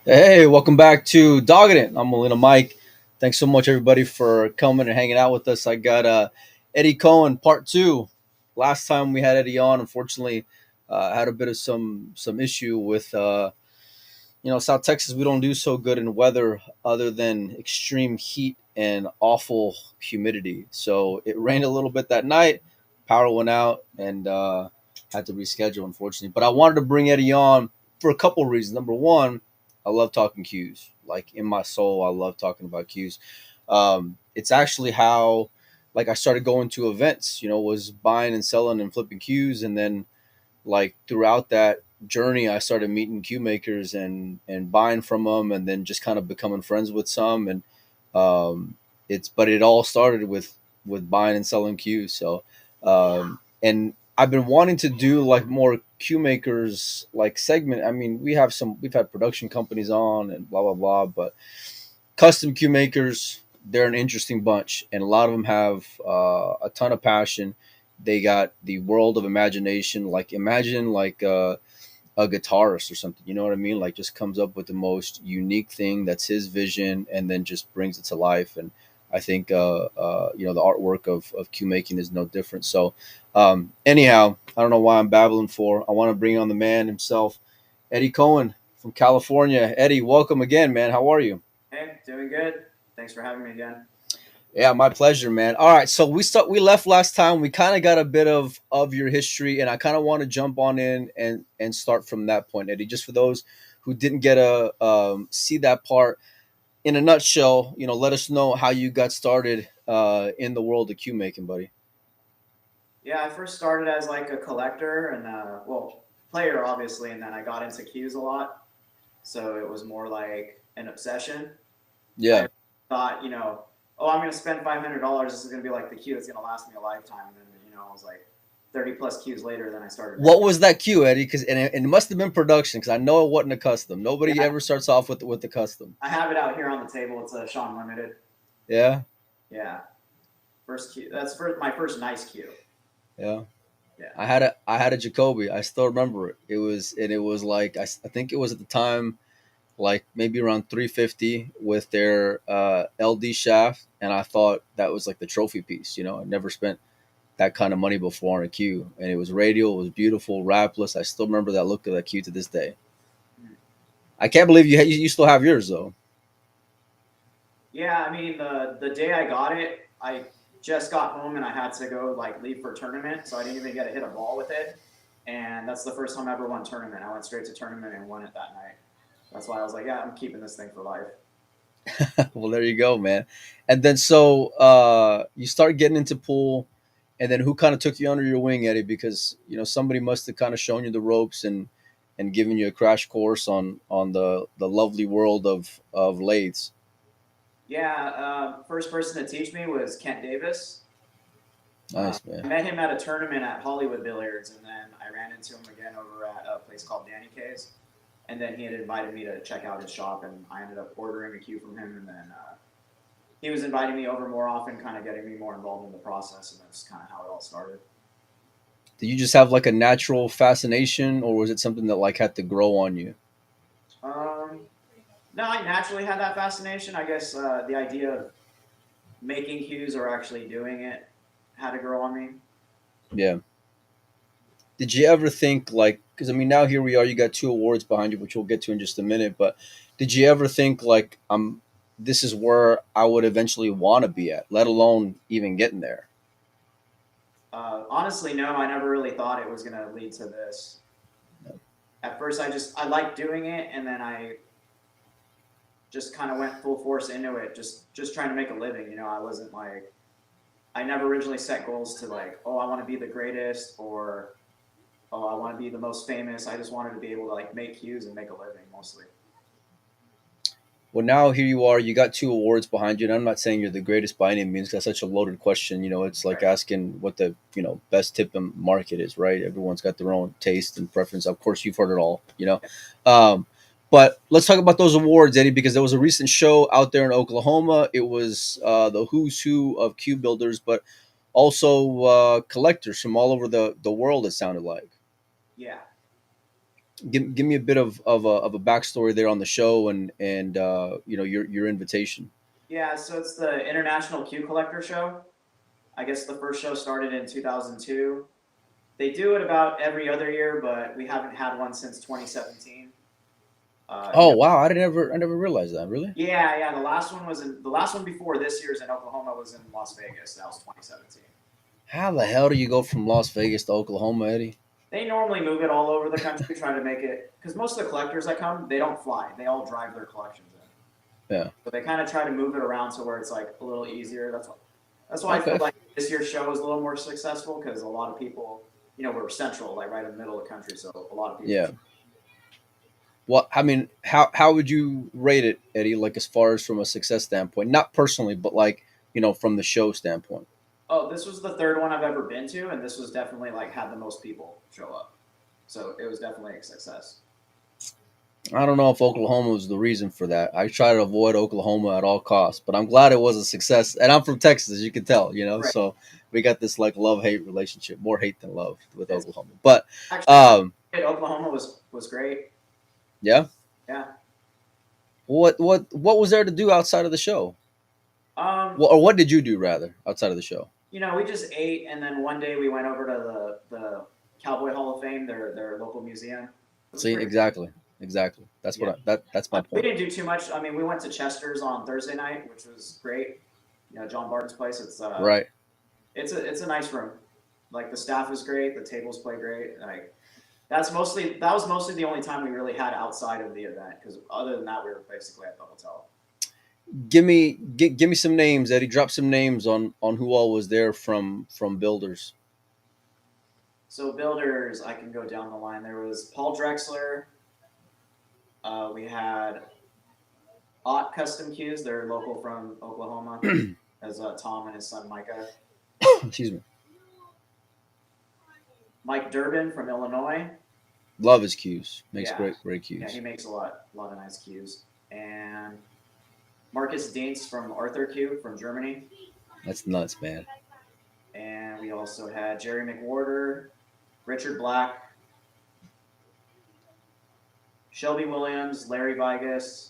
Hey, welcome back to Dogging It. I'm Melina Mike. Thanks so much, everybody, for coming and hanging out with us. I got Eddie Cohen, part two. Last time we had Eddie on, unfortunately, had a bit of some issue with South Texas. We don't do so good in weather other than extreme heat and awful humidity. So it rained a little bit that night. Power went out and had to reschedule, unfortunately. But I wanted to bring Eddie on for a couple of reasons. Number one, I love talking cues. Like in my soul, I love talking about cues. It's actually how, like, I started going to events. Was buying and selling and flipping cues, and then like throughout that journey I started meeting cue makers and buying from them, and then just kind of becoming friends with some. And it all started with buying and selling cues. So and I've been wanting to do like more cue makers like segment. I mean, we've had production companies on and blah blah blah, but custom cue makers, they're an interesting bunch, and a lot of them have a ton of passion. They got the world of imagination. Like imagine like a guitarist or something. You know what I mean? Like just comes up with the most unique thing that's his vision, and then just brings it to life. And I think the artwork of cue making is no different. So anyhow, I don't know why I'm babbling for. I want to bring on the man himself, Eddie Cohen from California. Eddie, welcome again, man. How are you? Hey, doing good. Thanks for having me again. Yeah, my pleasure, man. All right, so we left last time. We kind of got a bit of your history, and I kind of want to jump on in and start from that point, Eddie. Just for those who didn't get a see that part in a nutshell, let us know how you got started in the world of cue making, buddy. Yeah, I first started as like a collector and player obviously, and then I got into cues a lot. So it was more like an obsession. Yeah. I thought, oh, I'm gonna spend $500. This is gonna be like the cue that's gonna last me a lifetime. And then I was like 30 plus cues later. Then I started What making. was that cue, Eddie? Because and it must have been production, because I know it wasn't a custom. Nobody Yeah, ever starts off with the custom. I have it out here on the table. It's a Sean Limited. Yeah, Yeah, first cue. My first nice cue. yeah. Yeah. I had a Jacoby. I still remember it. It was like I think it was at the time like maybe around 350 with their LD shaft, and I thought that was like the trophy piece. I never spent that kind of money before on a cue, and it was radial, it was beautiful, wrapless. I still remember that look of that cue to this day. I can't believe you still have yours though. Yeah, I mean the day I got it, I just got home and I had to go like leave for a tournament, so I didn't even get to hit a ball with it. And that's the first time I ever won a tournament. I went straight to tournament and won it that night. That's why I was like, yeah, I'm keeping this thing for life. Well, there you go, man. And then so you start getting into pool, and then who kind of took you under your wing, Eddie? Because somebody must have kind of shown you the ropes and given you a crash course on the lovely world of lathes. Yeah, first person to teach me was Kent Davis. Nice, I man. met him at a tournament at Hollywood Billiards, and then I ran into him again over at a place called Danny K's. And then he had invited me to check out his shop, and I ended up ordering a cue from him, and then he was inviting me over more often, kind of getting me more involved in the process, and that's kind of how it all started. Did you just have like a natural fascination, or was it something that like had to grow on you? Um, no, I naturally had that fascination. I guess the idea of making cues or actually doing it had to grow on me. Yeah. Did you ever think like, because I mean now here we are, you got two awards behind you, which we'll get to in just a minute, but did you ever think like this is where I would eventually want to be at, let alone even getting there? Honestly, no, I never really thought it was going to lead to this. At first, I liked doing it, and then I just kind of went full force into it, just trying to make a living. I wasn't like I never originally set goals to like, oh, I want to be the greatest or oh, I want to be the most famous. I just wanted to be able to like make cues and make a living mostly. Well, now here you are, you got two awards behind you, and I'm not saying you're the greatest by any means. That's such a loaded question. It's like Right. asking what the best tip in market is, right? Everyone's got their own taste and preference. Of course, you've heard it all. Um, but let's talk about those awards, Eddie, because there was a recent show out there in Oklahoma. It was the who's who of cue builders, but also collectors from all over the world. It sounded like. Yeah. Give me a bit of a backstory there on the show and your invitation. Yeah, so it's the International Q Collector Show. I guess the first show started in 2002. They do it about every other year, but we haven't had one since 2017. You Oh know, wow, I never realized that. Really? yeah, yeah. The last one before this year's in Oklahoma was in Las Vegas. That was 2017. How the hell do you go from Las Vegas to Oklahoma, Eddie? They normally move it all over the country, trying to make it because most of the collectors that come, they don't fly. They all drive their collections in. Yeah. So they kind of try to move it around to where it's like a little easier. That's why I feel Okay. like this year's show was a little more successful because a lot of people, we're central, like right in the middle of the country, so a lot of people. Yeah. Well, I mean, how would you rate it, Eddie? Like as far as from a success standpoint, not personally, but like from the show standpoint. Oh, this was the third one I've ever been to, and this was definitely like had the most people show up. So it was definitely a success. I don't know if Oklahoma was the reason for that. I try to avoid Oklahoma at all costs, but I'm glad it was a success. And I'm from Texas, as you can tell, Right. so we got this like love hate relationship, more hate than love with It's Oklahoma. But actually um, Oklahoma was great. yeah, Yeah. what was there to do outside of the show? Um, Or what did you do rather outside of the show? we just ate, and then one day we went over to the Cowboy Hall of Fame, their local museum. It was See, pretty. exactly. That's Yeah. that's my We point. didn't do too much. I mean, we went to Chester's on Thursday night, which was great. John Barton's place. Right. It's a nice room. Like the staff is great, the tables play great. Like that was mostly the only time we really had outside of the event because other than that, we were basically at the hotel. Give me some names, Eddie. Drop some names on who all was there from builders. So builders, I can go down the line. There was Paul Drexler. We had Ott Custom Cues. They're local from Oklahoma, as Tom and his son Micah. Excuse me. Mike Durbin from Illinois. Love his cues. Makes Yeah, great yeah, he cues. makes a lot of nice cues. And Marcus Dientz from Arthur Q from Germany. That's nuts, man. And we also had Jerry McWhorter, Richard Black, Shelby Williams, Larry Vigas,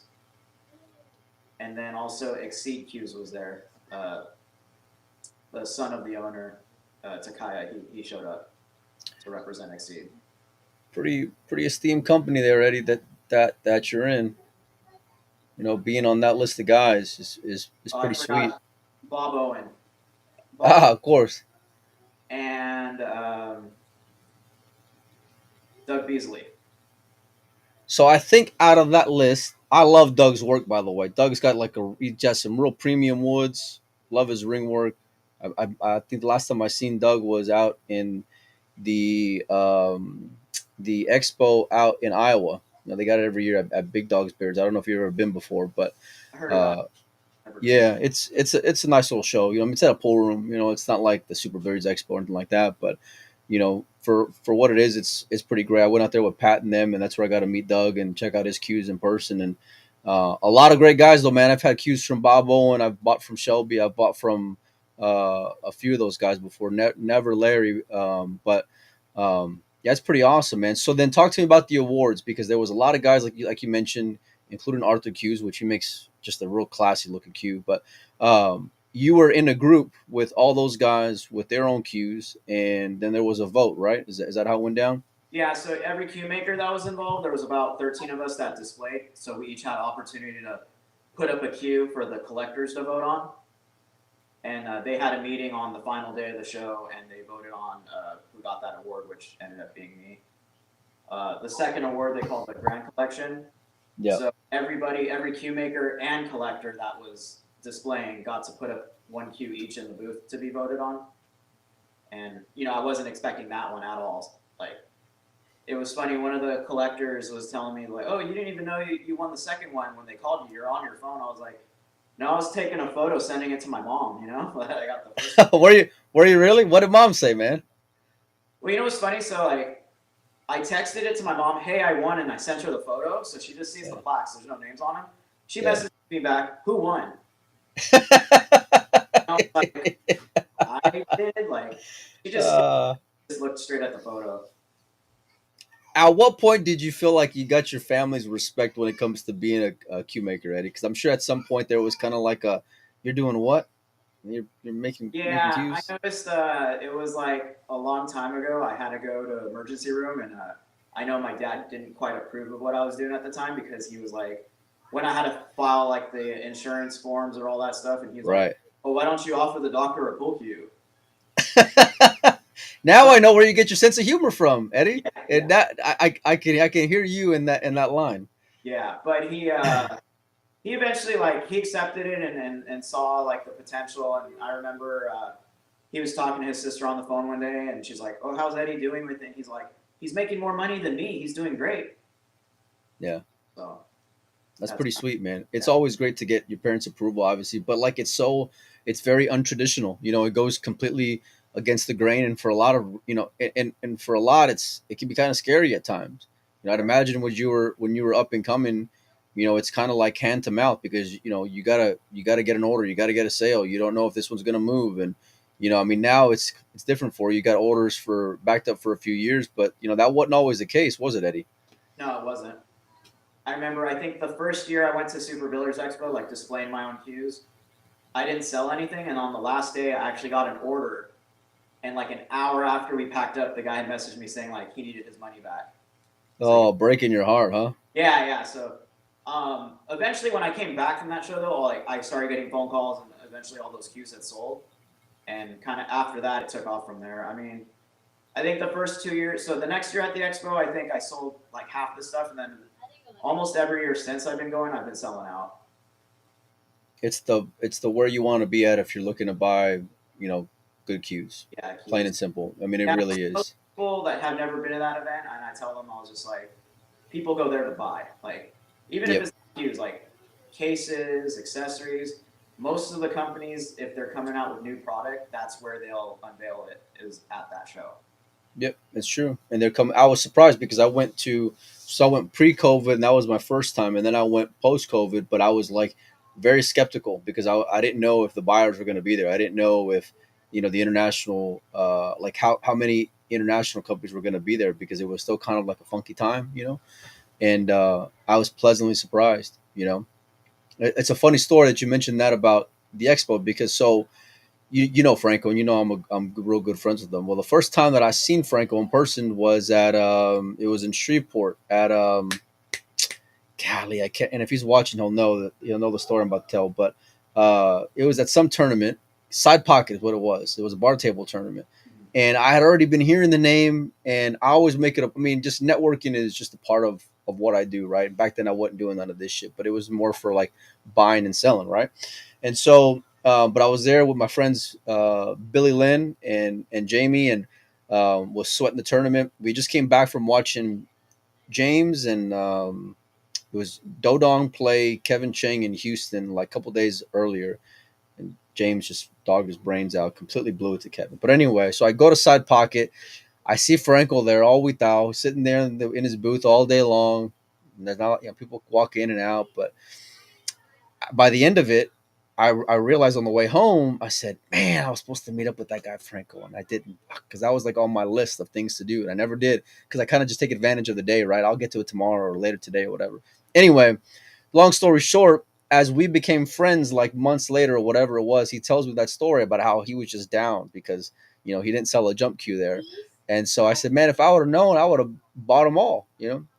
and then also Exceed Cues was there. The son of the owner, Takaya, he showed up to represent Exceed. Pretty esteemed company there, Eddie. That you're in. Being on that list of guys is Oh, I pretty sweet. forgot Bob Owen. Bob Ah, of course. and Doug Beasley. So I think out of that list, I love Doug's work. By the way, Doug's got he got some real premium woods. Love his ring work. I think the last time I seen Doug was out in the the expo out in Iowa. They got it every year at Big Dog's Beards. I don't know if you've ever been before, but I heard about uh, it, never been. yeah, it's a nice little show. It's at a pool room. It's not like the Super Birds Expo or anything like that, but for what it is, it's pretty great. I went out there with Pat and them, and that's where I got to meet Doug and check out his cues in person. And a lot of great guys, though, man. I've had cues from Bob Owen. I've bought from Shelby. I've bought from a few of those guys before. Never Larry, but yeah, it's pretty awesome, man. So then, talk to me about the awards because there was a lot of guys like you mentioned, including Arthur Hughes, which he makes just a real classy looking cue. But you were in a group with all those guys with their own cues, and then there was a vote, right? Is that how it went down? Yeah, so every cue maker that was involved, there was about 13 of us that displayed. So we each had opportunity to put up a cue for the collectors to vote on. And they had a meeting on the final day of the show, and they voted on who got that award, which ended up being me. The second award they called the Grand Collection. Yeah. So every cue maker and collector that was displaying got to put up one cue each in the booth to be voted on. And I wasn't expecting that one at all. Like it was funny. One of the collectors was telling me like, "Oh, you didn't even know you won the second one when they called you. You're on your phone." I was like, "No, I was taking a photo, sending it to my mom. I got the first one." Were you really? What did mom say, man? Well, what's funny? So I texted it to my mom, "Hey, I won," and I sent her the photo, so she just sees the Yeah. plaques. There's no names on them. She Yeah. messaged me back, "Who won?" I was like, "I did." Like she just uh, looked straight at the photo. At what point did you feel like you got your family's respect when it comes to being a cue maker, Eddie? Because I'm sure at some point there was kind of like a, you're doing what? You're making Yeah, I cues. noticed it was like a long time ago. I had to go to emergency room, and I know my dad didn't quite approve of what I was doing at the time because he was like, when I had to file like the insurance forms or all that stuff, and he's like, Right. "Oh, why don't you offer the doctor a pull cue?" Now I But know where you get your sense of humor from, Eddie. yeah, And yeah, that I can hear you in that line. yeah. But he eventually like he accepted it and saw like the potential. And I remember he was talking to his sister on the phone one day, and she's like, "Oh, how's Eddie doing with it?" He's like, "He's making more money than me. He's doing great." Yeah. So That's that's pretty sweet, man. It's yeah, always great to get your parents' approval, obviously, but like it's very untraditional. You know, it goes completely against the grain, and for a lot of and for a lot, it can be kind of scary at times. You know, I'd sure. imagine when you were up and coming, it's kind of like hand to mouth because you gotta get an order, you gotta get a sale. You don't know if this one's gonna move, and I mean, now it's different for you. You got orders for backed up for a few years, but that wasn't always the case, was it, Eddie? No, it wasn't. I remember. I think the first year I went to Super Builders Expo, like displaying my own cues, I didn't sell anything, and on the last day, I actually got an order. And like an hour after we packed up, the guy had messaged me saying like he needed his money back. So Oh, breaking your heart, huh? yeah, yeah. So eventually, when I came back from that show, though, like I started getting phone calls, and eventually all those cues had sold. And kind of after that, it took off from there. I mean, I think the first 2 years. So the next year at the expo, I think I sold like half the stuff, and then almost every year since I've been going, I've been selling out. It's the where you want to be at if you're looking to buy good cues, Yeah, plain cues. and simple. I mean, it Yeah, really most is. people that have never been to that event, and I tell them I was just like, people go there to buy. Like, even if Yep. it's cues, like cases, accessories. Most of the companies, if they're coming out with new product, that's where they'll unveil it. Is at that show. Yep, it's true. And they're coming. I was surprised because I went pre-COVID, and that was my first time, and then I went post-COVID, but I was like very skeptical because I didn't know if the buyers were going to be there. I didn't know if the international like how many international companies were going to be there because it was still kind of like a funky time. And I was pleasantly surprised. It's a funny story that you mentioned that about the expo because you know Franco, and I'm real good friends with them. Well, the first time that I seen Franco in person was at it was in Shreveport at golly, I can't. And if he's watching, he'll know the story I'm about to tell. But it was at some tournament. Side Pocket is what it was. It was a bar table tournament, Mhm. and I had already been hearing the name, and I always make it up. I mean, just networking is just a part of what I do, right? Back then, I wasn't doing none of this shit, but it was more for like buying and selling, right? And so, but I was there with my friends Billy Lynn and Jamie, and was sweating the tournament. We just came back from watching James and it was Dodong play Kevin Chang in Houston like a couple days earlier, and James just dogged his brains out, completely blew it to Kevin. But anyway, so I go to Side Pocket. I see Frankel there all week out, sitting there in his booth all day long. And there's not, people walk in and out, but by the end of it, I realized on the way home, I said, man, I was supposed to meet up with that guy Franco, and I didn't because that was like on my list of things to do, and I never did because I kind of just take advantage of the day, right? I'll get to it tomorrow or later today or whatever. Anyway, long story short, as we became friends like months later or whatever it was, he tells me that story about how he was just down because he didn't sell a jump cue there. And so I said, man, if I would have known, I would have bought them all.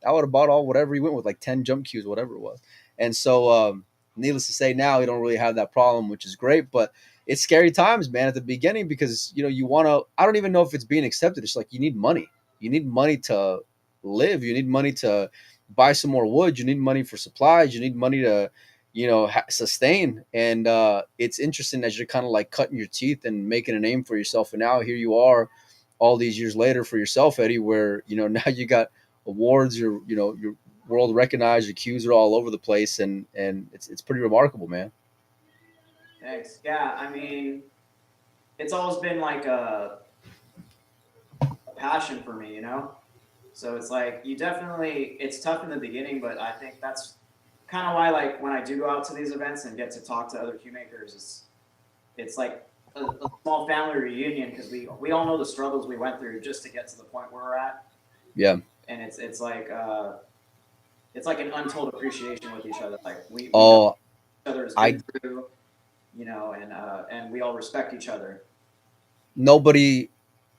I would have bought all whatever he went with, like 10 jump cues, whatever it was. And so needless to say, now you don't really have that problem, which is great. But it's scary times, man, at the beginning because you want to. I don't even know if it's being accepted. It's like you need money. You need money to live. You need money to buy some more wood. You need money for supplies. You need money to sustain. And it's interesting as you're kind of like cutting your teeth and making a name for yourself. And now here you are, all these years later for yourself, Eddie, where now you got awards. You're world recognized. Your cues are all over the place, and it's pretty remarkable, man. Thanks. Yeah, I mean, it's always been like a passion for me, you know. So it's like you definitely. It's tough in the beginning, but I think that's kind of why, like, when I do go out to these events and get to talk to other cue makers, it's like a small family reunion because we all know the struggles we went through just to get to the point where we're at. Yeah, and it's like an untold appreciation with each other. Like we know Oh, each other has been I through, and we all respect each other. nobody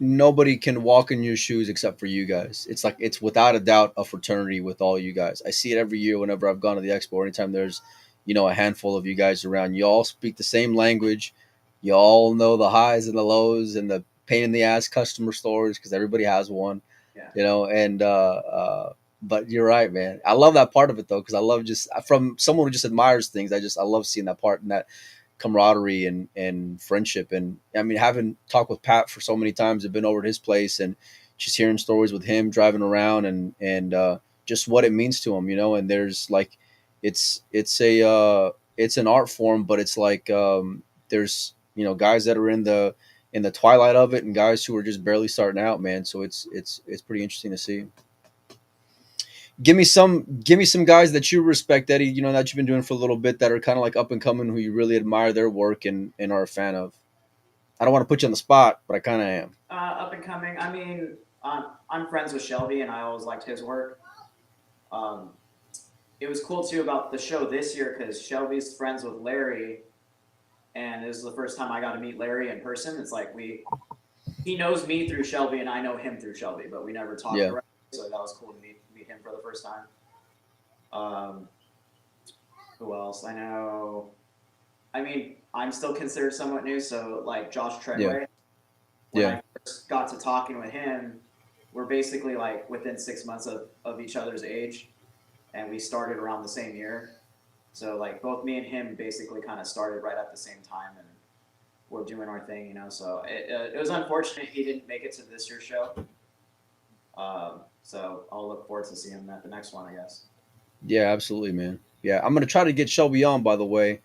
nobody can walk in your shoes except for you guys. It's like it's without a doubt a fraternity with all you guys. I see it every year whenever I've gone to the expo. Anytime there's a handful of you guys around, you all speak the same language. You all know the highs and the lows and the pain in the ass customer stories because everybody has one. Yeah, And but you're right, man. I love that part of it though because I love just from someone who just admires things. I love seeing that part and that camaraderie and friendship. And I mean, having talked with Pat for so many times, I've been over at his place and just hearing stories with him driving around and just what it means to him. And there's like, it's an art form, but it's like there's guys that are in the twilight of it and guys who are just barely starting out, man. So it's pretty interesting to see. Give me some guys that you respect, Eddie. That you've been doing for a little bit that are kind of like up and coming, who you really admire their work and are a fan of. I don't want to put you on the spot, but I kind of am. up and coming. I mean, I'm friends with Shelby, and I always liked his work. Um, it was cool too about the show this year because Shelby's friends with Larry, and this is the first time I got to meet Larry in person. It's like he knows me through Shelby, and I know him through Shelby, but we never talked Yeah, directly. So that was cool to meet him for the first time. Um, who else? I know. I mean, I'm still considered somewhat new, so like Josh yeah, Treadway. When yeah. I first got to talking with him, we're basically like within 6 months of each other's age, and we started around the same year. So like both me and him basically kind of started right at the same time, and we're doing our thing. So it was unfortunate he didn't make it to this year's show. So I'll look forward to seeing him at the next one, I guess. Yeah, absolutely, man. Yeah, I'm gonna try to get Shelby on, by the way,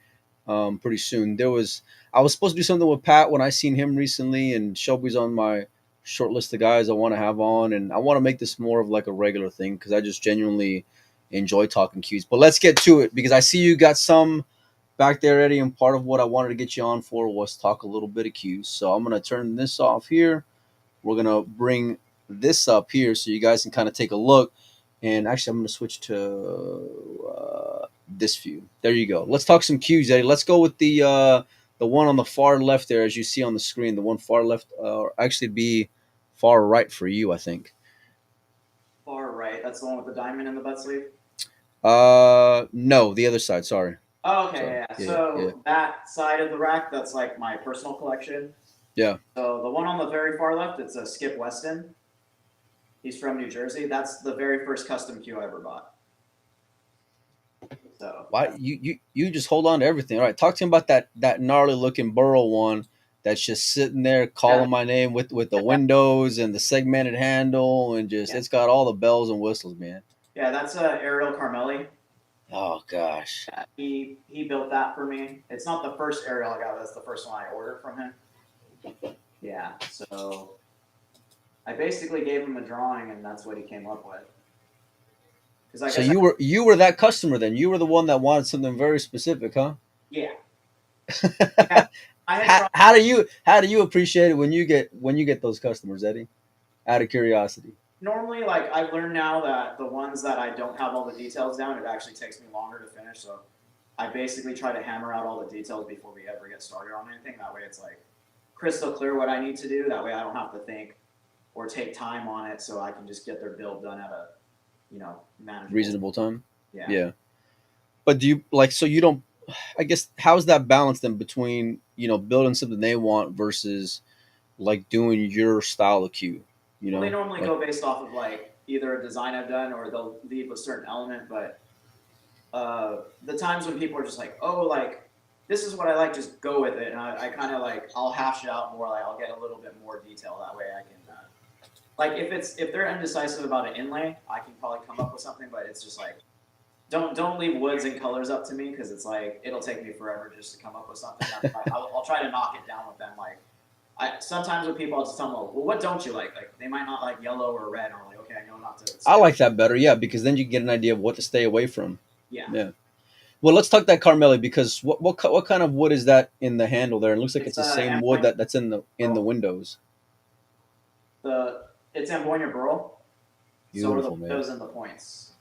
pretty soon. I was supposed to do something with Pat when I seen him recently, and Shelby's on my short list of guys I want to have on, and I want to make this more of like a regular thing because I just genuinely enjoy talking cues. But let's get to it because I see you got some back there, Eddie, and part of what I wanted to get you on for was talk a little bit of cues. So I'm gonna turn this off here. We're gonna bring this up here so you guys can kind of take a look. And actually, I'm gonna switch to this view. There you go. Let's talk some cues, Eddie. Let's go with the one on the far left there, as you see on the screen. The one far left, actually be far right for you, I think. Far right, that's the one with the diamond in the butt sleeve. No, the other side. Sorry, Oh, okay, sorry. yeah, yeah. Yeah, yeah, So that side of the rack, that's like my personal collection. yeah. So the one on the very far left, it's a Skip Weston. He's from New Jersey. That's the very first custom cue I ever bought. So Why you just hold on to everything? All right, talk to him about that gnarly looking burrow one that's just sitting there yeah, calling my name with the yeah, windows and the segmented handle and just yeah, it's got all the bells and whistles, man. yeah. That's Ariel Carmelli. Oh gosh. Yeah, he built that for me. It's not the first Ariel I got. That's the first one I ordered from him. Yeah. So I basically gave him a drawing, and that's what he came up with. Because I So guess you were that customer then. You were the one that wanted something very specific, huh? yeah, yeah. I had drawn how do you appreciate it when you get those customers, Eddie? Out of curiosity. normally like I've learned now that the ones that I don't have all the details down, it actually takes me longer to finish. So I basically try to hammer out all the details before we ever get started on anything. That way it's like crystal clear what I need to do. That way I don't have to think or take time on it. So I can just get their build done at a manageable. Reasonable time. Yeah. Yeah. But do you like so you don't I guess how's that balance then between, building something they want versus like doing your style of cue, Well, they normally Like go based off of like either a design I've done or they'll leave a certain element. But the times when people are just like, oh, like this is what I like, just go with it. And I kind of like I'll hash it out more. Like I'll get a little bit more detail that way. I can like if they're indecisive about an inlay, I can probably come up with something. But it's just like don't leave woods and colors up to me because it's like it'll take me forever just to come up with something. I'll try to knock it down with them. Like I sometimes with people, I'll just tell them, well, what don't you like? Like they might not like yellow or red. And I'm like, okay, I know not to I step. like that better, yeah, because then you get an idea of what to stay away from. Yeah, Yeah. Well, let's talk that Carmeli because what kind of wood is that in the handle there? It looks like it's it's the same wood Ambonia that's in the Burl. windows. It's Ambonia Burl. So are the Beautiful, man. windows and the points,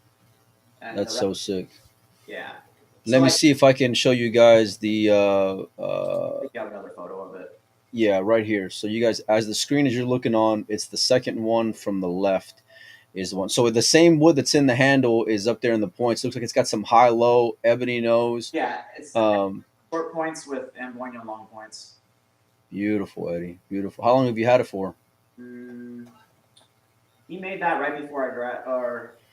and the That's rest. so sick. Yeah. So Let me like, see if I can show you guys the I think you have another photo of it. yeah, right here. So you guys, as the screen as you're looking on, it's the second one from the left is the one. So the same wood that's in the handle is up there in the points. Looks like it's got some high low ebony nose. Yeah, it's Um, short points with Amboina long points. Beautiful, Eddie. Beautiful. How long have you had it for? Mm, he made that right before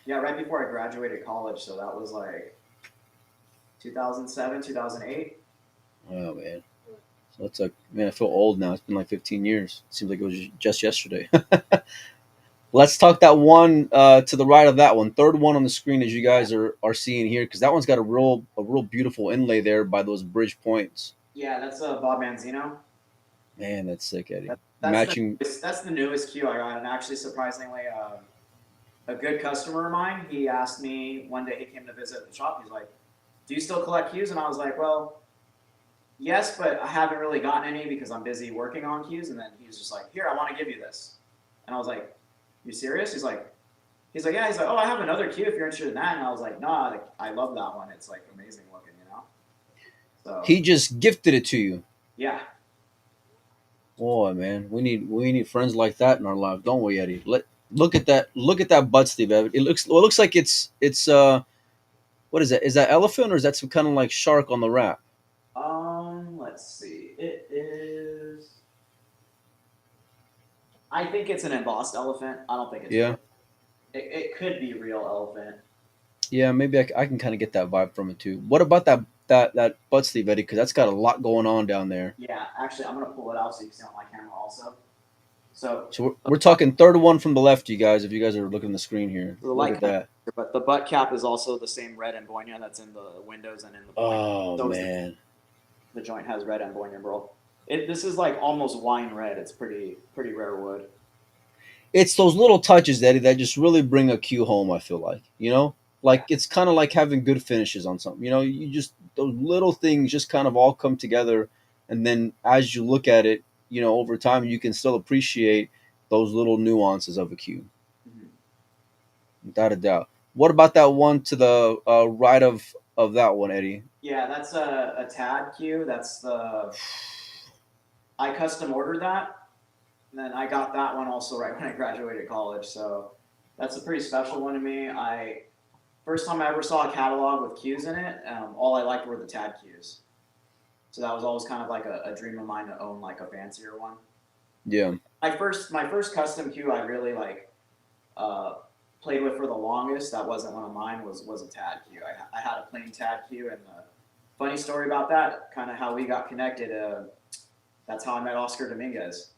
right before I graduated college. So that was like 2007, 2008. Oh man, so it's like man, I feel old now. It's been like 15 years. Seems like it was just yesterday. Let's talk that one to the right of that one, third one on the screen as you Yeah, guys are seeing here, because that one's got a real beautiful inlay there by those bridge points. yeah, that's Bob Manzino. Man, that's sick, Eddie. That, Matching. that's the newest cue I got, and actually surprisingly, a good customer of mine. He asked me one day. He came to visit the shop. He's like, "Do you still collect cues?" And I was like, "Well, yes, but I haven't really gotten any because I'm busy working on cues." And then he was just like, "Here, I want to give you this." And I was like, "You serious?" He's like, "Yeah." He's like, "Oh, I have another cue if you're interested in that." And I was like, "Nah, like, I love that one. It's like amazing looking, you know." So He just gifted it to you. yeah, Boy, man, we need friends like that in our lives, don't we, Eddie? Look at that butt, Steve. It looks like it's what is that? Is that elephant or is that some kind of like shark on the wrap? let's see. It is. I think it's an embossed elephant. I don't think it's real. Yeah, It could be real elephant. yeah. Maybe I can kind of get that vibe from it too. What about that butt sleeve, Eddie? Because that's got a lot going on down there. Yeah, actually, I'm gonna pull it out so you can see on my camera also. So So we're talking third one from the left, you guys. If you guys are looking at the screen here, the look light at kind that. of, but the butt cap is also the same red ambonia that's in the windows and in the point. Oh So is man, the joint has red ambonia, bro. This is like almost wine red. It's pretty rare wood. it's those little touches, Eddie, that just really bring a cue home. I feel like Yeah. it's kind of like having good finishes on something. You just those little things just kind of all come together, and then as you look at it, over time you can still appreciate those little nuances of a cue, Mhm. without a doubt. What about that one to the right of that one, Eddie? Yeah, that's a Tad cue. That's the I custom ordered that, and then I got that one also right when I graduated college. So that's a pretty special one to me. I First time I ever saw a catalog with cues in it, all I liked were the Tad cues. So that was always kind of like a dream of mine to own like a fancier one. Yeah, My first custom cue I really uh, played with for the longest. That wasn't one of mine. Was a Tad cue. I had a plain Tad cue, and the funny story about that, kind of how we got connected. That's how I met Oscar Dominguez.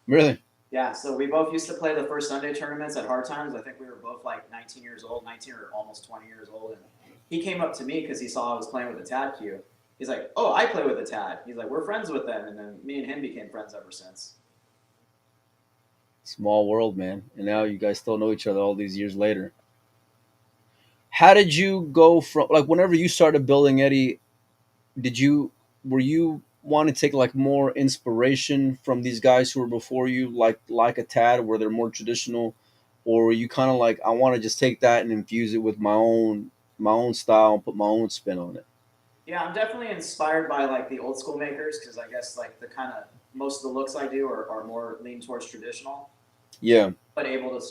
really. Yeah, so we both used to play the first Sunday tournaments at Hard Times. I think we were both like 19 years old, 19 or almost 20 years old. And he came up to me because he saw I was playing with the Tad cue. He's like, "Oh, I play with the Tad." He's like, "We're friends with them." And then me and him became friends ever since. Small world, man. And now Yeah. you guys still know each other all these years later. How did you go from like whenever you started building, Eddie? Did you were you want to take like more inspiration from these guys who were before you, like a Tad, where they're more traditional, or were you kind of like I want to just take that and infuse it with my own style and put my own spin on it? Yeah, I'm definitely inspired by like the old school makers because I guess like the kind of most of the looks I do are more lean towards traditional, Yeah, but able to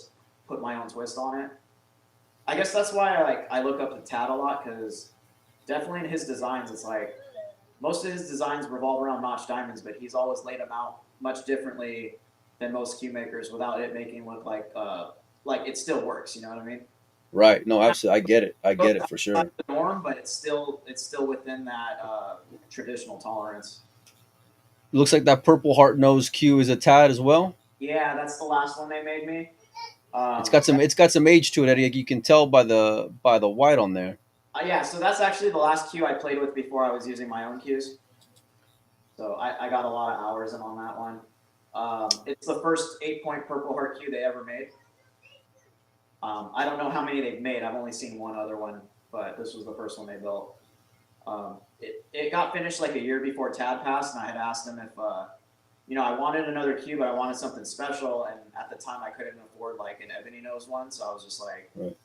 put my own twist on it. I guess that's why I look up to Tad a lot because definitely in his designs it's like most of his designs revolve around notch diamonds, but he's always laid them out much differently than most cue makers without it making it look like it still works. You know what I mean? right. No, absolutely. I get it. I Goes get it for outside sure. the norm, but it's still within that traditional tolerance. Looks like that purple heart nose Q is a Tad as well. Yeah, that's the last one they made me. It's got some. It's got some age to it, Eddie. You can tell by the white on there. Yeah, so that's actually the last cue I played with before I was using my own cues. So I got a lot of hours in on that one. It's the first 8 point Purple Heart cue they ever made. I don't know how many they've made. I've only seen one other one, but this was the first one they built. It got finished like a year before Tad passed, and I had asked him I wanted another Q, but I wanted something special, and at the time I couldn't afford like an ebony nose one, so I was just like, Right.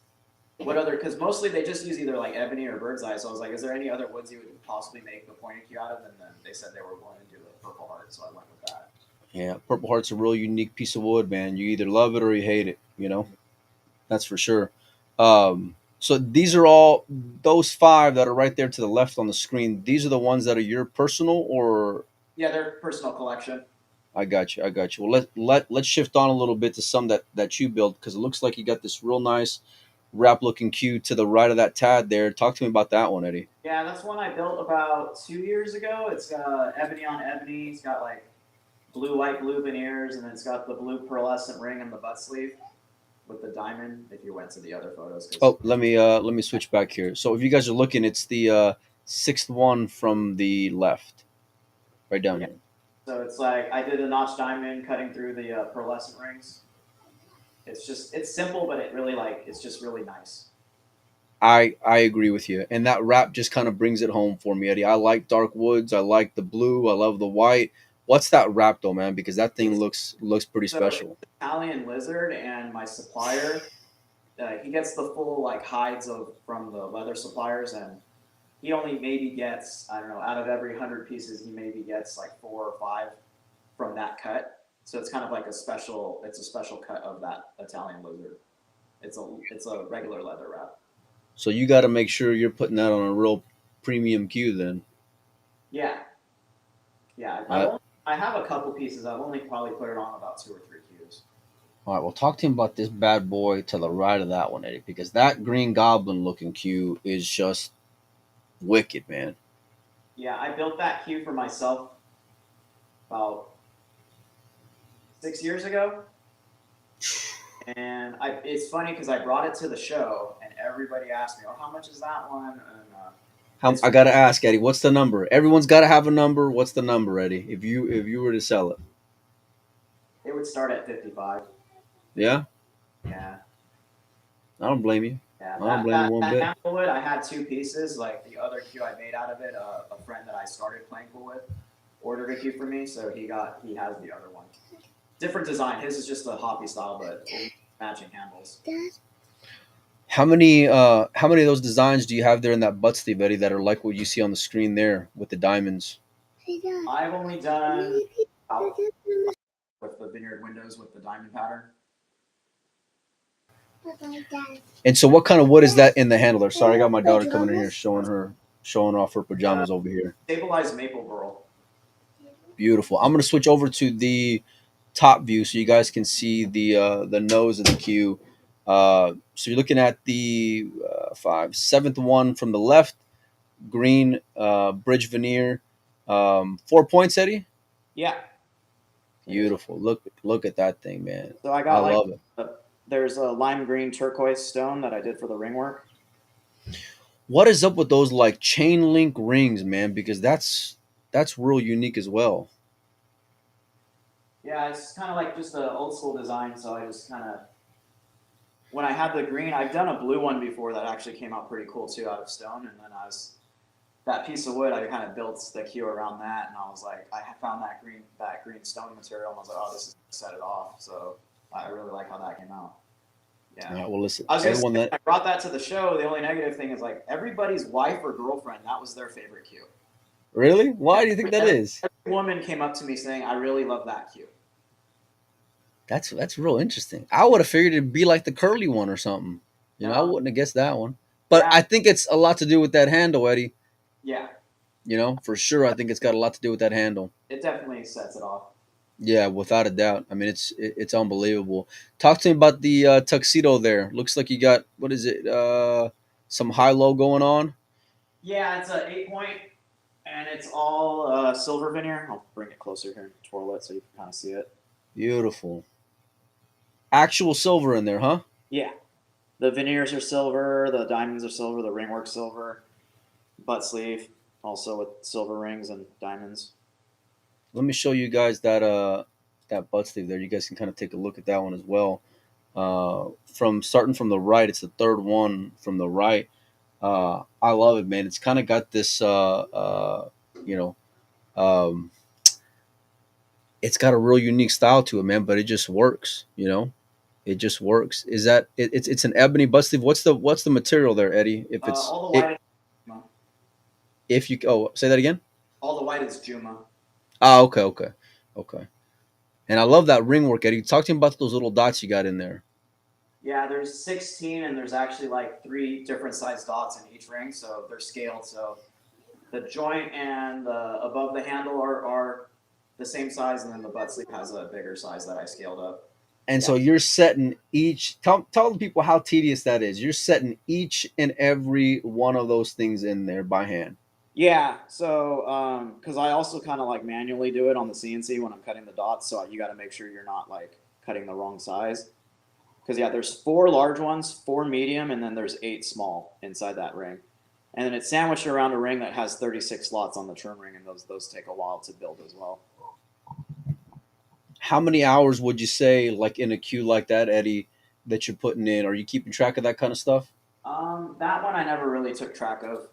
what other? Because mostly they just use either like ebony or bird's eye. So I was like, is there any other woods you would possibly make a pointed Q out of? And then they said they were willing to do a purple heart, so I went with that. Yeah, Purple Heart's a real unique piece of wood, man. You either love it or you hate it. That's for sure. So these are all those five that are right there to the left on the screen. These are the ones that are your personal, or Yeah, their personal collection. I got you. I got you. Well, let's shift on a little bit to some that you built because it looks like you got this real nice wrap looking cue to the right of that tad there. Talk to me about that one, Eddie. Yeah, that's one I built about 2 years ago. It's ebony on ebony. It's got like blue, white, blue veneers, and then it's got the blue pearlescent ring in the butt sleeve with the diamond. If you went to the other photos, because Oh, let me switch back here. So if you guys are looking, it's the sixth one from the left, right down yeah, here. so it's like I did a notch diamond cutting through the pearlescent rings. It's simple, but it's just really nice. I agree with you, and that wrap just kind of brings it home for me, Eddie. I like dark woods. I like the blue. I love the white. What's that wrap though, man? Because that thing It's looks pretty so it's special. Italian lizard, and my supplier, he gets the full like hides of from the leather suppliers, and he only maybe gets, I don't know, out of every 100 pieces, he maybe gets like 4 or 5 from that cut. So it's kind of like it's a special cut of that Italian lizard. It's a regular leather wrap. So you got to make sure you're putting that on a real premium cue then. Yeah, yeah. Uh, I have a couple pieces. I've only probably put it on about 2 or 3 cues. all right, well, talk to him about this bad boy to the right of that one, Eddie, because that green goblin looking cue is just wicked, man. Yeah, I built that cue for myself about 6 years ago, and it's funny because I brought it to the show, and everybody asked me, "Oh, how much is that one?" And it's I gotta ask, Eddie, what's the number? Everyone's got to have a number. What's the number, Eddie? If you were to sell it, it would start at 55. yeah, Yeah, I don't blame you. yeah. I don't That blame you that one that bit. handle wood, I had 2 pieces. Like the other cue I made out of it, a friend that I started playing pool with ordered a cue for me, so he has the other one. Different design. His is just a hoppy style, but matching handles. How many of those designs do you have there in that butt sleeve, Eddie, that are like what you see on the screen there with the diamonds? I've only done about with the vineyard windows with the diamond pattern. And so, what kind of wood is that in the handler? Sorry, I got my daughter coming in here showing off her Uh, pajamas over here. stabilized maple burl. Beautiful. I'm gonna switch over to the top view so you guys can see the nose of the cue. So you're looking at the seventh one from the left, green bridge veneer, 4 points, Eddie. Yeah, it is. Beautiful. Look at that thing, man. So I I got like love it. a, there's a lime green turquoise stone that I did for the ring work. What is up with those like chain link rings, man? Because that's real unique as well. Yeah, it's kind of like just an old school design. So I just kind of when I had the green, I've done a blue one before that actually came out pretty cool too, out of stone. And then I was that piece of wood, I kind of built the queue around that, and I was like, I found that green stone material, and I was like, oh, this is gonna set it off. So I really like how that came out. All Yeah. right. Well, listen, I was gonna say, everyone when that I brought that to the show. The only negative thing is like everybody's wife or girlfriend, that was their favorite cue. really, why Yeah. do you think that is? Every woman came up to me saying, I really love that cue. That's real interesting. I would have figured it'd be like the curly one or something. I No, wouldn't have guessed that one. But yeah, I think it's a lot to do with that handle, Eddie. yeah, For sure. I think it's got a lot to do with that handle. it definitely sets it off. Yeah, without a doubt. I mean, it's unbelievable. Talk to me about the tuxedo there. Looks like you got what is it? Some high low going on. Yeah, it's a 8 point, and it's all silver veneer. I'll bring it closer here and twirl it so you can kind of see it. Beautiful. Actual silver in there, huh? Yeah, the veneers are silver, the diamonds are silver, the ringwork silver, butt sleeve also with silver rings and diamonds. Let me show you guys that butt sleeve there. You guys can kind of take a look at that one as well. From starting from the right, it's the third one from the right. I love it, man. It's kind of got this, you know, um, it's got a real unique style to it, man. But it just works, you know. It just works. Is that it's an ebony butt sleeve? What's the material there, Eddie? If it's All the it white is Juma. if you say that again. All the white is Juma. Ah, okay, okay, okay. And I love that ring work, Eddie. Talk to me about those little dots you got in there. Yeah, there's 16, and there's actually like three different size dots in each ring, so they're scaled. So the joint and the above the handle are the same size, and then the butt sleeve has a bigger size that I scaled up. And Yeah. so you're setting each. Tell the people how tedious that is. You're setting each and every one of those things in there by hand. Yeah, so because I also kind of like manually do it on the CNC when I'm cutting the dots, so you got to make sure you're not like cutting the wrong size. Because yeah, there's four large ones, four medium, and then there's eight small inside that ring, and then it's sandwiched around a ring that has 36 slots on the trim ring, and those take a while to build as well. How many hours would you say, like in a queue like that, Eddie, that you're putting in? Are you keeping track of that kind of stuff? That one I never really took track of.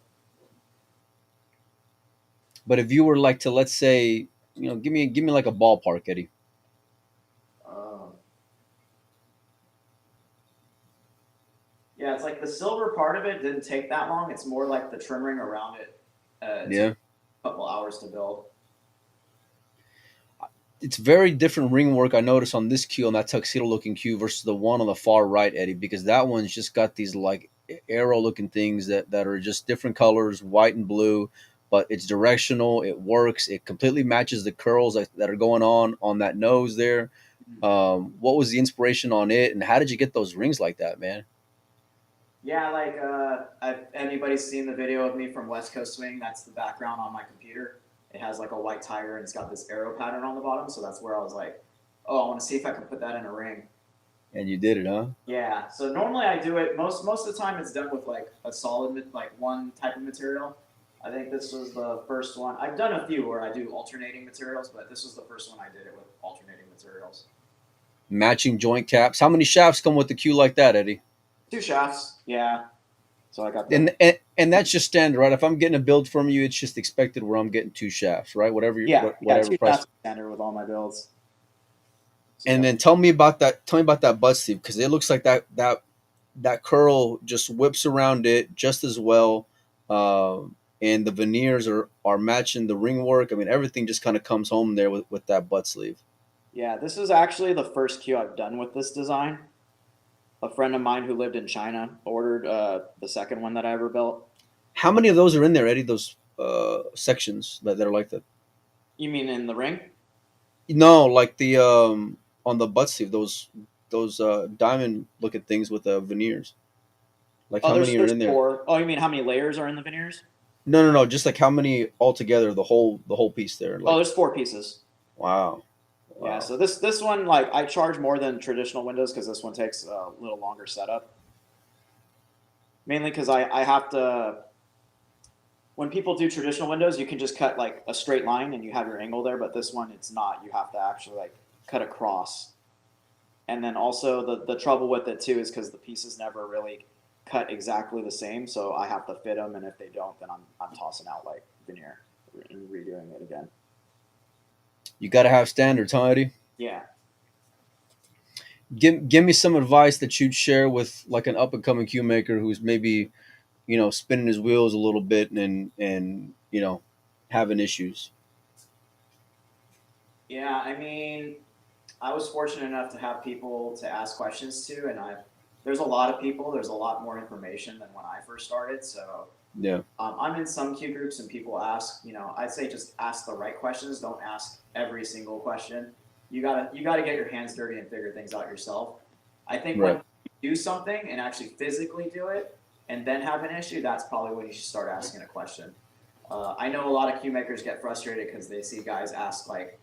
But if you were like to, let's say, give me like a ballpark, Eddie. Uh, yeah, it's like the silver part of it didn't take that long. It's more like the trim ring around it. It took Yeah, a couple hours to build. it's very different ring work I noticed on this queue, on that tuxedo looking queue, versus the one on the far right, Eddie, because that one's just got these like arrow looking things that are just different colors, white and blue, but it's directional. It works. It completely matches the curls that are going on that nose there. What was the inspiration on it, and how did you get those rings like that, man? Yeah, like anybody's seen the video of me from West Coast Swing? That's the background on my computer. It has like a white tire and it's got this arrow pattern on the bottom. So that's where I was like, oh, I want to see if I can put that in a ring. And you did it, huh? Yeah. So normally I do it most of the time. It's done with like a solid like one type of material. I think this was the first one. I've done a few where I do alternating materials, but this was the first one I did it with alternating materials. Matching joint caps. How many shafts come with the queue like that, Eddie? Two shafts. Yeah. So I got the And that's just standard, right? If I'm getting a build from you, it's just expected where I'm getting two shafts, right? yeah Whatever two price. shafts standard with all my builds. So And yeah. then tell me about that. Tell me about that butt sleeve, because it looks like that curl just whips around it just as well, and the veneers are matching the ring work. I mean, everything just kind of comes home there with that butt sleeve. Yeah, this is actually the first queue I've done with this design. A friend of mine who lived in China ordered the second one that I ever built. How many of those are in there, Eddie? Those sections that are like that? You mean in the ring? No, like the on the butt sleeve, those diamond looking things with veneers. Like Oh, how many are there's in there? four. Oh, you mean how many layers are in the veneers? No, no, no. Just like how many altogether? The whole piece there. Oh, Like there's four pieces. wow, Yeah, wow. so this one like I charge more than traditional windows because this one takes a little longer setup. Mainly because I have to when people do traditional windows, you can just cut like a straight line and you have your angle there, but this one it's not. You have to actually like cut across. And then also the trouble with it too is because the pieces never really cut exactly the same, so I have to fit them, and if they don't, then I'm tossing out like veneer and redoing it again. You got to have standards, huh, Eddie? Yeah. Give me some advice that you'd share with like an up and coming cue maker who's maybe spinning his wheels a little bit and having issues. Yeah, I mean, I was fortunate enough to have people to ask questions to, and I there's a lot of people. There's a lot more information than when I first started. So Yeah, I'm in some Q groups, and people ask. I'd say just ask the right questions. Don't ask every single question. You gotta get your hands dirty and figure things out yourself. I think when right. you do something and actually physically do it, and then have an issue, that's probably when you should start asking a question. I know a lot of Q makers get frustrated because they see guys ask like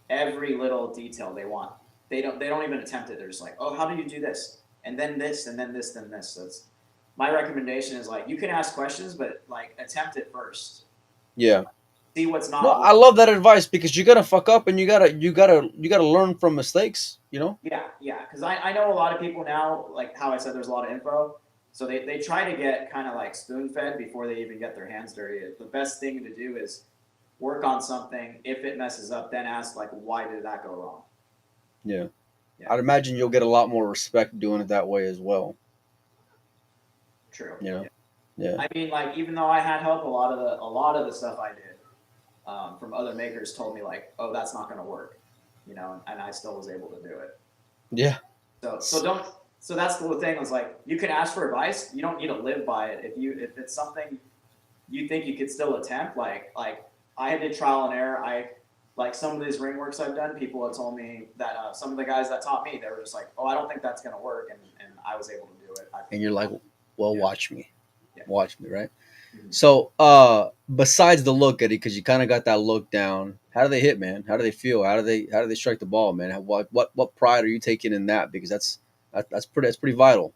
every little detail they want. They don't even attempt it. They're just like, oh, how do you do this? And then this, and then this, then this. So it's my recommendation is like you can ask questions, but like attempt it first. Yeah. See what's No, not I working. love that advice because you're gonna fuck up and you gotta learn from mistakes. Yeah, yeah. Because I know a lot of people now, like how I said, there's a lot of info. So they try to get kind of like spoon fed before they even get their hands dirty. The best thing to do is work on something. If it messes up, then ask like, why did that go wrong? Yeah. Yeah, I'd imagine you'll get a lot more respect doing it that way as well. true. You know. Yeah. Yeah. I mean, like even though I had help, a lot of the stuff I did from other makers told me like, oh, that's not going to work, and I still was able to do it. Yeah. So don't. So that's the thing. Was like you can ask for advice. You don't need to live by it. If it's something you think you could still attempt, like I did trial and error. I like some of these ring works I've done. People have told me that some of the guys that taught me, they were just like, oh, I don't think that's going to work, and I was able to do it. I And think you're you like, know. well, Yeah. Yeah. watch me, right? Mhm. So, besides the look, Eddie, because you kind of got that look down. How do they hit, man? How do they feel? How do they strike the ball, man? What pride are you taking in that? Because that's pretty vital.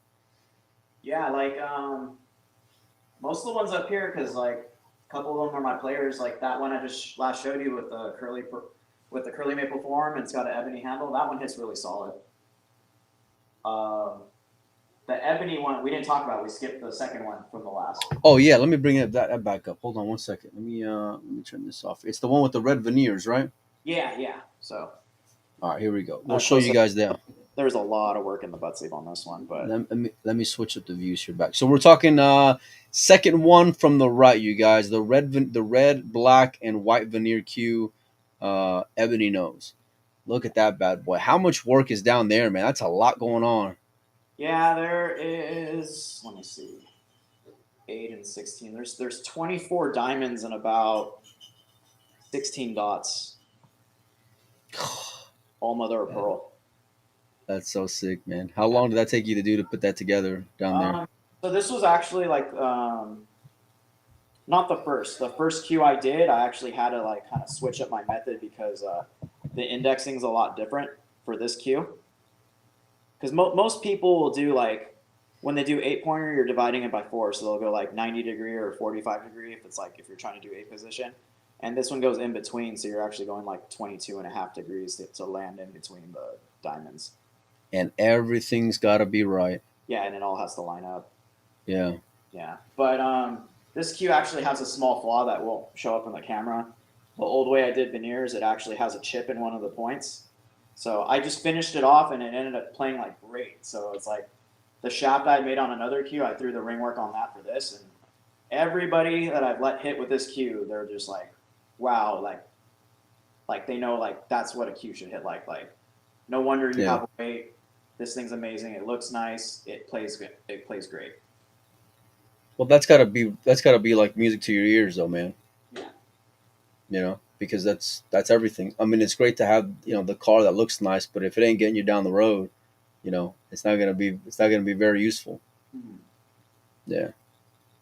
Yeah, like most of the ones up here, because like a couple of them are my players. Like that one I just last showed you with the curly maple form, and it's got an ebony handle. That one hits really solid. Um, the ebony one we didn't talk about. We skipped the second one from the last. Oh yeah, let me bring that back up. Hold on one second. Let me turn this off. It's the one with the red veneers, right? Yeah, yeah. So All right, here we go. We'll show close you up. guys there. There's a lot of work in the butt sleeve on this one, but Let me switch up the views here back. So we're talking second one from the right, you guys. The red, black, and white veneer Q, ebony nose. Look at that bad boy. How much work is down there, man? That's a lot going on. yeah, there is. Let me see, 8 and 16. There's 24 diamonds and about 16 dots, all mother of Man, pearl. that's so sick, man. How Yeah. long did that take you to do to put that together down there? Um, so this was actually like not the first. The first queue I did, I actually had to like kind of switch up my method because the indexing is a lot different for this queue. Because most people will do like when they do 8 pointer, you're dividing it by four, so they'll go like 90 degree or 45 degree if it's like if you're trying to do eight position. And this one goes in between, so you're actually going like 22.5 degrees to land in between the diamonds. And everything's got to be right. Yeah, and it all has to line up. Yeah. Yeah, but this queue actually has a small flaw that won't show up on the camera. The old way I did veneers, it actually has a chip in one of the points. So I just finished it off, and it ended up playing like great. So it's like the shaft I made on another queue, I threw the ring work on that for this, and everybody that I've let hit with this queue, they're just like, wow, like they know like that's what a queue should hit like no wonder you Yeah. have a weight. This thing's amazing. It looks nice. It plays good. It plays great. Well, that's gotta be like music to your ears, though, man. Yeah. Because that's everything. I mean, it's great to have the car that looks nice, but if it ain't getting you down the road, it's not gonna be very useful. Mhm. Yeah.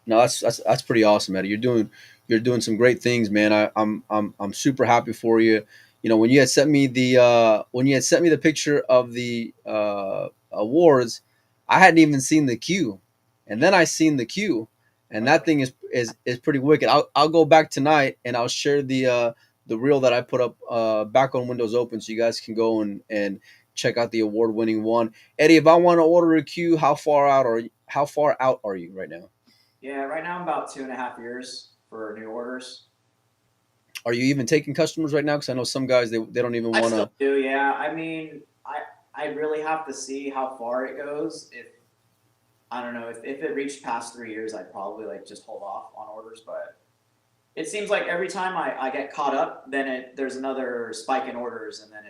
No, that's pretty awesome, Eddie. You're doing some great things, man. I'm super happy for you. When you had sent me the picture of the awards, I hadn't even seen the queue, and then I seen the queue, and that thing is pretty wicked. I'll go back tonight and I'll share the reel that I put up back on Windows Open, so you guys can go and check out the award winning one. Eddie, if I want to order a queue, how far out are you right now? Yeah, right now I'm about 2.5 years for new orders. Are you even taking customers right now? Because I know some guys they don't even I want still to. do, yeah. I mean, I really have to see how far it goes. If I don't know if it reached past 3 years, I'd probably like just hold off on orders. But it seems like every time I get caught up, then there's another spike in orders, and then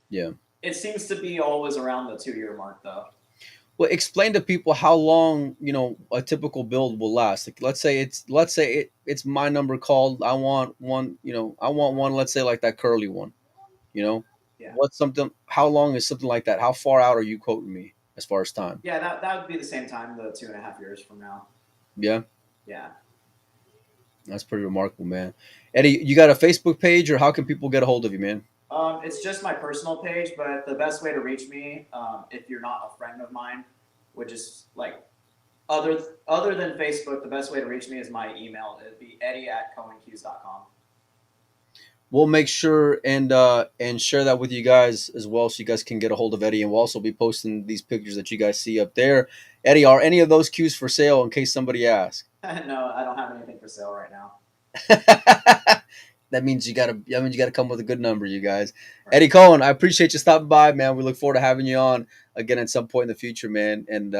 Yeah. it seems to be always around the 2 year mark though. Well, explain to people how long a typical build will last. Like, let's say it's my number called. I want one. I want one. Let's say like that curly one. You know, Yeah, what's something? How long is something like that? How far out are you quoting me as far as time? yeah. That would be the same time, the 2.5 years from now. Yeah, Yeah. that's pretty remarkable, man. Eddie, you got a Facebook page, or how can people get a hold of you, man? It's just my personal page, but the best way to reach me, if you're not a friend of mine, which is like other than Facebook, the best way to reach me is my email. It'd be eddie@cohenqs.com. We'll make sure and share that with you guys as well, so you guys can get a hold of Eddie. And we'll also be posting these pictures that you guys see up there. Eddie, are any of those cues for sale? In case somebody asks. No, I don't have anything for sale right now. that means you gotta come with a good number, you guys. Right. Eddie Cohen, I appreciate you stopping by, man. We look forward to having you on again at some point in the future, man. And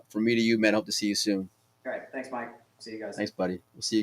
from me to you, man, hope to see you soon. All right. Thanks, Mike. See you guys. Thanks, buddy. We'll see you.